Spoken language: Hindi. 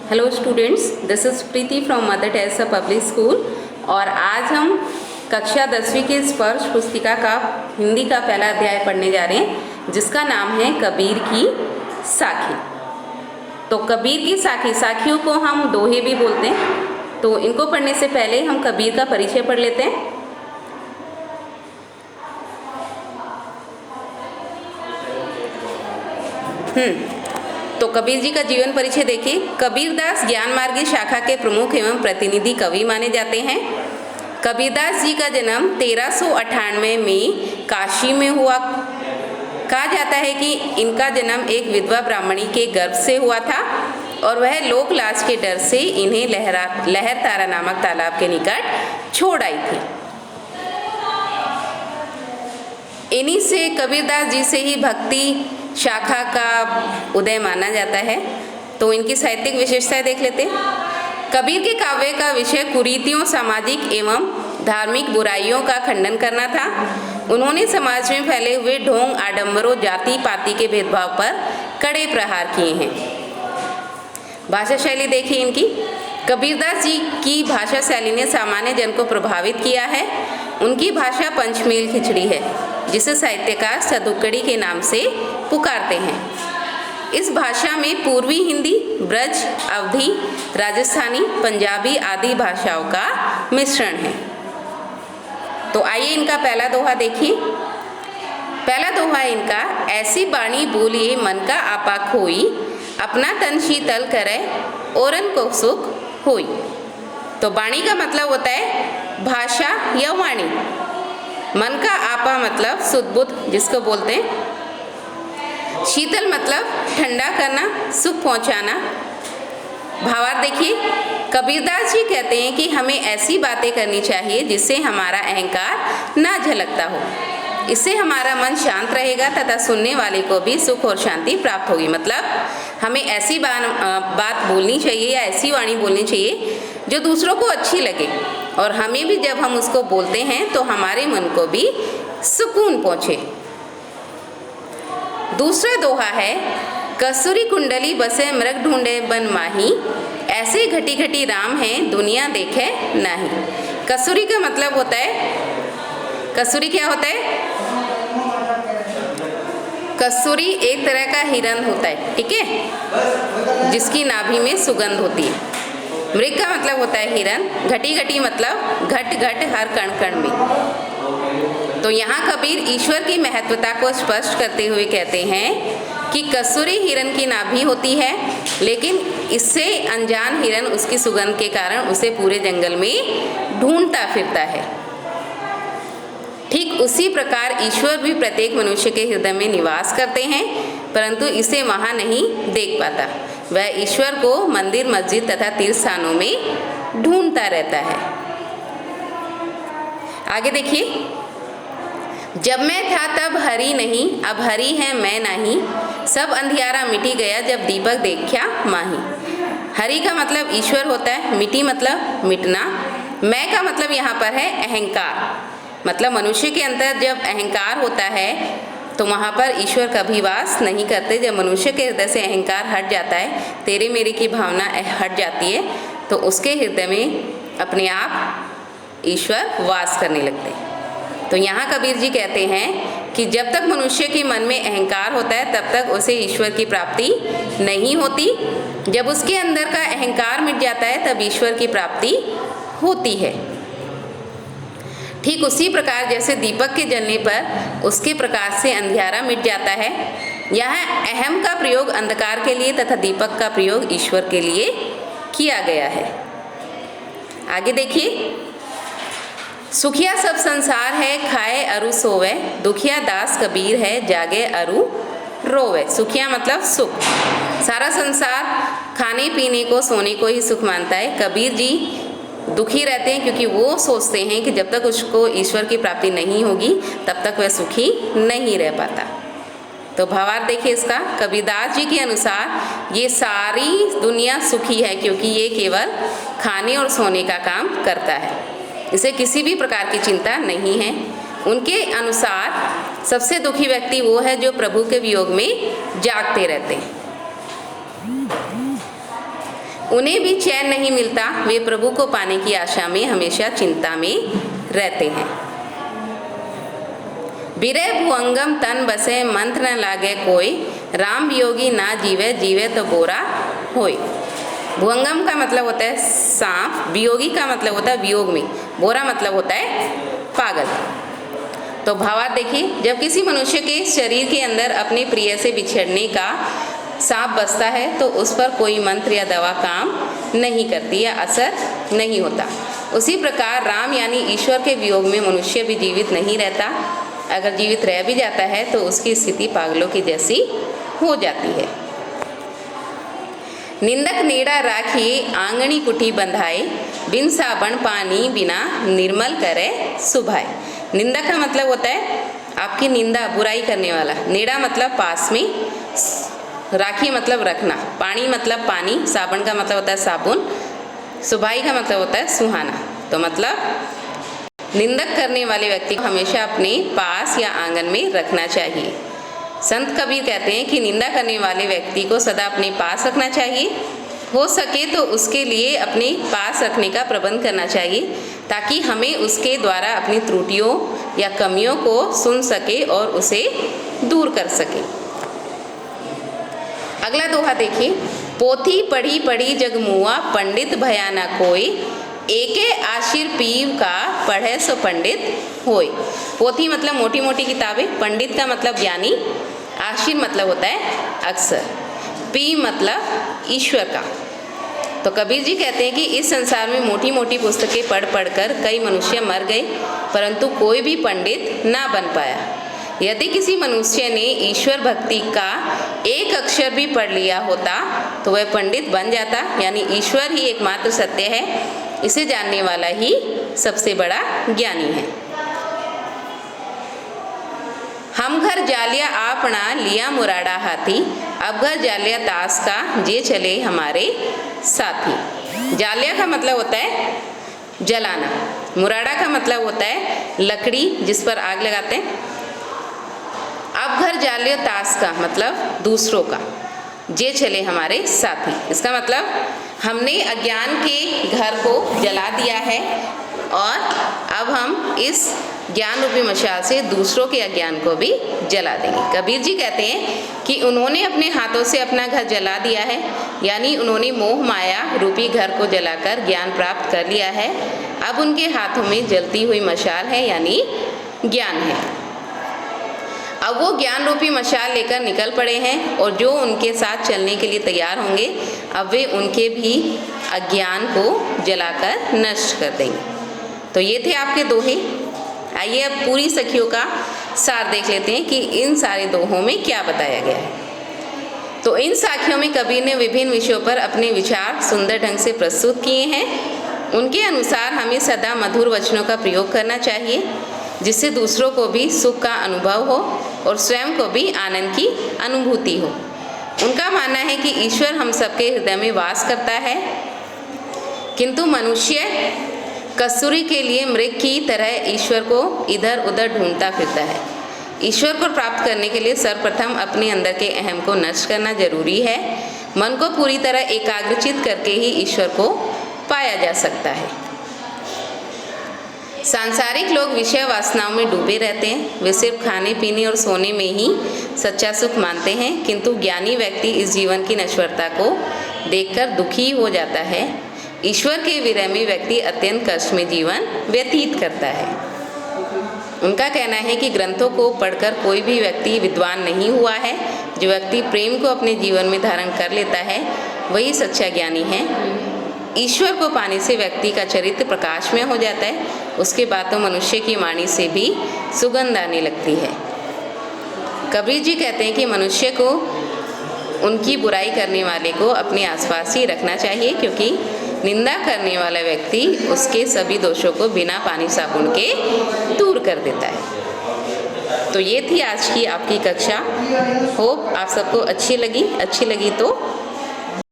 Hello students, this is Preeti from mother Teresa public school. और आज हम कक्षा 10वीं के स्पर्श पुस्तिका का हिंदी का पहला अध्याय पढ़ने जा रहे हैं, जिसका नाम है कबीर की साखी। तो कबीर की साखी, साखियों को हम दोहे भी बोलते हैं। तो इनको पढ़ने से पहले हम कबीर का परिचय पढ़ लेते हैं। तो कबीर जी का जीवन परिचय देखिए। कबीरदास ज्ञान मार्गी शाखा के प्रमुख एवं प्रतिनिधि कवि माने जाते हैं। कबीरदास जी का जन्म 1398 में काशी में हुआ। कहा जाता है कि इनका जन्म एक विधवा ब्राह्मणी के गर्भ से हुआ था और वह लोक लाज के डर से इन्हें लहर तारा नामक तालाब के निकट छोड़ आई थी। इन्हीं से कबीरदास जी से ही भक्ति शाखा का उदय माना जाता है। तो इनकी साहित्यिक विशेषताएं देख लेते हैं। कबीर के काव्य का विषय कुरीतियों, सामाजिक एवं धार्मिक बुराइयों का खंडन करना था। उन्होंने समाज में फैले हुए ढोंग, आडंबरों, जाति पाति के भेदभाव पर कड़े प्रहार किए हैं। भाषा शैली देखिए इनकी। कबीरदास जी की भाषा शैली ने सामान्य जन को प्रभावित किया है। उनकी भाषा पंचमेल खिचड़ी है, जिसे साहित्यकार सदुक्कड़ी के नाम से पुकारते हैं। इस भाषा में पूर्वी हिंदी, ब्रज, अवधी, राजस्थानी, पंजाबी आदि भाषाओं का मिश्रण है। तो आइए इनका पहला दोहा देखिए। पहला दोहा इनका, ऐसी बाणी बोलिए मन का आपा खोई, अपना तन शीतल करे औरन को सुख होई। तो बाणी का मतलब होता है भाषा या वाणी। मन का आपा मतलब सुध बुध जिसको बोलते हैं। शीतल मतलब ठंडा करना, सुख पहुंचाना। भावार्थ देखिए। कबीरदास जी कहते हैं कि हमें ऐसी बातें करनी चाहिए जिससे हमारा अहंकार ना झलकता हो। इससे हमारा मन शांत रहेगा तथा सुनने वाले को भी सुख और शांति प्राप्त होगी। मतलब हमें ऐसी बात बोलनी चाहिए या ऐसी वाणी बोलनी चाहिए जो दूसरों को अच्छी लगे, और हमें भी जब हम उसको बोलते हैं तो हमारे मन को भी सुकून पहुँचे। दूसरा दोहा है, कसूरी कुंडली बसे मृग ढूंढे बन माही, ऐसे घटी घटी राम है दुनिया देखे नाही। कसूरी का मतलब होता है, कसूरी क्या होता है? कसूरी एक तरह का हिरन होता है, ठीक है, जिसकी नाभि में सुगंध होती है। मृग का मतलब होता है हिरन। घटी घटी मतलब घट घट हर कण कण में। तो यहाँ कबीर ईश्वर की महत्वता को स्पष्ट करते हुए कहते हैं कि कसूरी हिरन की नाभि होती है, लेकिन इससे अनजान हिरन उसकी सुगंध के कारण उसे पूरे जंगल में ढूंढता फिरता है। ठीक उसी प्रकार ईश्वर भी प्रत्येक मनुष्य के हृदय में निवास करते हैं, परंतु इसे वहाँ नहीं देख पाता। वह ईश्वर को मंदिर, मस्जिद तथा तीर्थ स्थानों में ढूंढता रहता है। आगे देखिए। जब मैं था तब हरि नहीं, अब हरि है मैं नहीं, सब अंधियारा मिटी गया जब दीपक देखा माही। हरि का मतलब ईश्वर होता है, मिटी मतलब मिटना। मैं का मतलब यहाँ पर है अहंकार, मतलब मनुष्य के अंदर जब अहंकार होता है तो वहाँ पर ईश्वर कभी वास नहीं करते। जब मनुष्य के हृदय से अहंकार हट जाता है, तेरे मेरे की भावना हट जाती है, तो उसके हृदय में अपने आप ईश्वर वास करने लगते हैं। तो यहाँ कबीर जी कहते हैं कि जब तक मनुष्य के मन में अहंकार होता है तब तक उसे ईश्वर की प्राप्ति नहीं होती। जब उसके अंदर का अहंकार मिट जाता है तब ईश्वर की प्राप्ति होती है। ठीक उसी प्रकार जैसे दीपक के जलने पर उसके प्रकाश से अंधियारा मिट जाता है, यहाँ अहम का प्रयोग अंधकार के लिए तथा दीपक का प्रयोग ईश्वर के लिए किया गया है। आगे देखिए। सुखिया सब संसार है, खाए अरु सोवे, दुखिया दास कबीर है, जागे अरु रोवे। सुखिया मतलब सुख। सारा संसार खाने पीने को, सोने को ही सुख मानता है। कबीर जी दुखी रहते हैं क्योंकि वो सोचते हैं कि जब तक उसको ईश्वर की प्राप्ति नहीं होगी तब तक वह सुखी नहीं रह पाता। तो भावार्थ देखिए इसका। कबीरदास जी के अनुसार ये सारी दुनिया सुखी है क्योंकि ये केवल खाने और सोने का काम करता है, इसे किसी भी प्रकार की चिंता नहीं है। उनके अनुसार सबसे दुखी व्यक्ति वो है जो प्रभु के वियोग में जागते रहते हैं। उन्हें भी चैन नहीं मिलता, वे प्रभु को पाने की आशा में हमेशा चिंता में रहते हैं। बिरह भुअंगम तन बसे मंत्र न लागे कोई, राम वियोगी ना जीवे जीवे तो बोरा होय। भुअंगम का मतलब होता है सांप, वियोगी का मतलब होता है वियोग में, बोरा मतलब होता है पागल। तो भावार्थ देखिए, जब किसी मनुष्य के शरीर के अंदर अपने प्रिय से बिछड़ने का सांप बसता है तो उस पर कोई मंत्र या दवा काम नहीं करती या असर नहीं होता। उसी प्रकार राम यानी ईश्वर के वियोग में मनुष्य भी जीवित नहीं रहता। अगर जीवित रह भी जाता है तो उसकी स्थिति पागलों की जैसी हो जाती है। निंदक नेड़ा राखी आंगनी कुठी बंधाए, बिन साबन पानी बिना निर्मल करे सुभाए। निंदक का मतलब होता है आपकी निंदा, बुराई करने वाला। नेड़ा मतलब पास में, राखी मतलब रखना, पानी मतलब पानी, साबन का मतलब होता है साबुन, सुभाई का मतलब होता है सुहाना। तो मतलब निंदक करने वाले व्यक्ति को हमेशा अपने पास या आंगन में रखना चाहिए। संत कबीर कहते हैं कि निंदा करने वाले व्यक्ति को सदा अपने पास रखना चाहिए, हो सके तो उसके लिए अपने पास रखने का प्रबंध करना चाहिए ताकि हमें उसके द्वारा अपनी त्रुटियों या कमियों को सुन सके और उसे दूर कर सके। अगला दोहा देखिए, पोथी पढ़ी पढ़ी जग मुआ, पंडित भया न कोई, एके आशिर पीव का पढ़े सो पंडित होय। पोथी मतलब मोटी मोटी किताबें, पंडित का मतलब ज्ञानी, आशिर मतलब होता है अक्सर, पीव मतलब ईश्वर का। तो कबीर जी कहते हैं कि इस संसार में मोटी मोटी पुस्तकें पढ़ पढ़कर कई मनुष्य मर गए, परंतु कोई भी पंडित ना बन पाया। यदि किसी मनुष्य ने ईश्वर भक्ति का एक अक्षर भी पढ़ लिया होता तो वह पंडित बन जाता, यानी ईश्वर ही एकमात्र सत्य है, इसे जानने वाला ही सबसे बड़ा ज्ञानी है। हम घर जालिया आपना लिया मुराड़ा हाथी, अब घर जालिया ताश का जे चले हमारे साथी। जालिया का मतलब होता है जलाना, मुराड़ा का मतलब होता है लकड़ी जिस पर आग लगाते हैं। अब घर जालिया ताश का मतलब दूसरों का, जे चले हमारे साथी, इसका मतलब हमने अज्ञान के घर को जला दिया है और अब हम इस ज्ञान रूपी मशाल से दूसरों के अज्ञान को भी जला देंगे। कबीर जी कहते हैं कि उन्होंने अपने हाथों से अपना घर जला दिया है, यानी उन्होंने मोह माया रूपी घर को जलाकर ज्ञान प्राप्त कर लिया है। अब उनके हाथों में जलती हुई मशाल है, यानी ज्ञान है। अब वो ज्ञान रूपी मशाल लेकर निकल पड़े हैं और जो उनके साथ चलने के लिए तैयार होंगे अब वे उनके भी अज्ञान को जलाकर नष्ट कर देंगे। तो ये थे आपके दोहे। आइए अब पूरी सखियों का सार देख लेते हैं कि इन सारे दोहों में क्या बताया गया है। तो इन साखियों में कबीर ने विभिन्न विषयों पर अपने विचार सुंदर ढंग से प्रस्तुत किए हैं। उनके अनुसार हमें सदा मधुर वचनों का प्रयोग करना चाहिए जिससे दूसरों को भी सुख का अनुभव हो और स्वयं को भी आनंद की अनुभूति हो। उनका मानना है कि ईश्वर हम सबके हृदय में वास करता है, किंतु मनुष्य कस्तूरी के लिए मृग की तरह ईश्वर को इधर उधर ढूंढता फिरता है। ईश्वर को प्राप्त करने के लिए सर्वप्रथम अपने अंदर के अहम को नष्ट करना जरूरी है। मन को पूरी तरह एकाग्रचित करके ही ईश्वर को पाया जा सकता है। सांसारिक लोग विषय वासनाओं में डूबे रहते हैं, वे सिर्फ खाने पीने और सोने में ही सच्चा सुख मानते हैं, किंतु ज्ञानी व्यक्ति इस जीवन की नश्वरता को देखकर दुखी हो जाता है। ईश्वर के विरह में व्यक्ति अत्यंत कष्ट में जीवन व्यतीत करता है। उनका कहना है कि ग्रंथों को पढ़कर कोई भी व्यक्ति विद्वान नहीं हुआ है। जो व्यक्ति प्रेम को अपने जीवन में धारण कर लेता है वही सच्चा ज्ञानी है। ईश्वर को पाने से व्यक्ति का चरित्र प्रकाश में हो जाता है, उसके बाद तो मनुष्य की वाणी से भी सुगंध आने लगती है। कबीर जी कहते हैं कि मनुष्य को उनकी बुराई करने वाले को अपने आसपास ही रखना चाहिए, क्योंकि निंदा करने वाला व्यक्ति उसके सभी दोषों को बिना पानी साबुन के दूर कर देता है। तो ये थी आज की आपकी कक्षा। होप आप सबको अच्छी लगी तो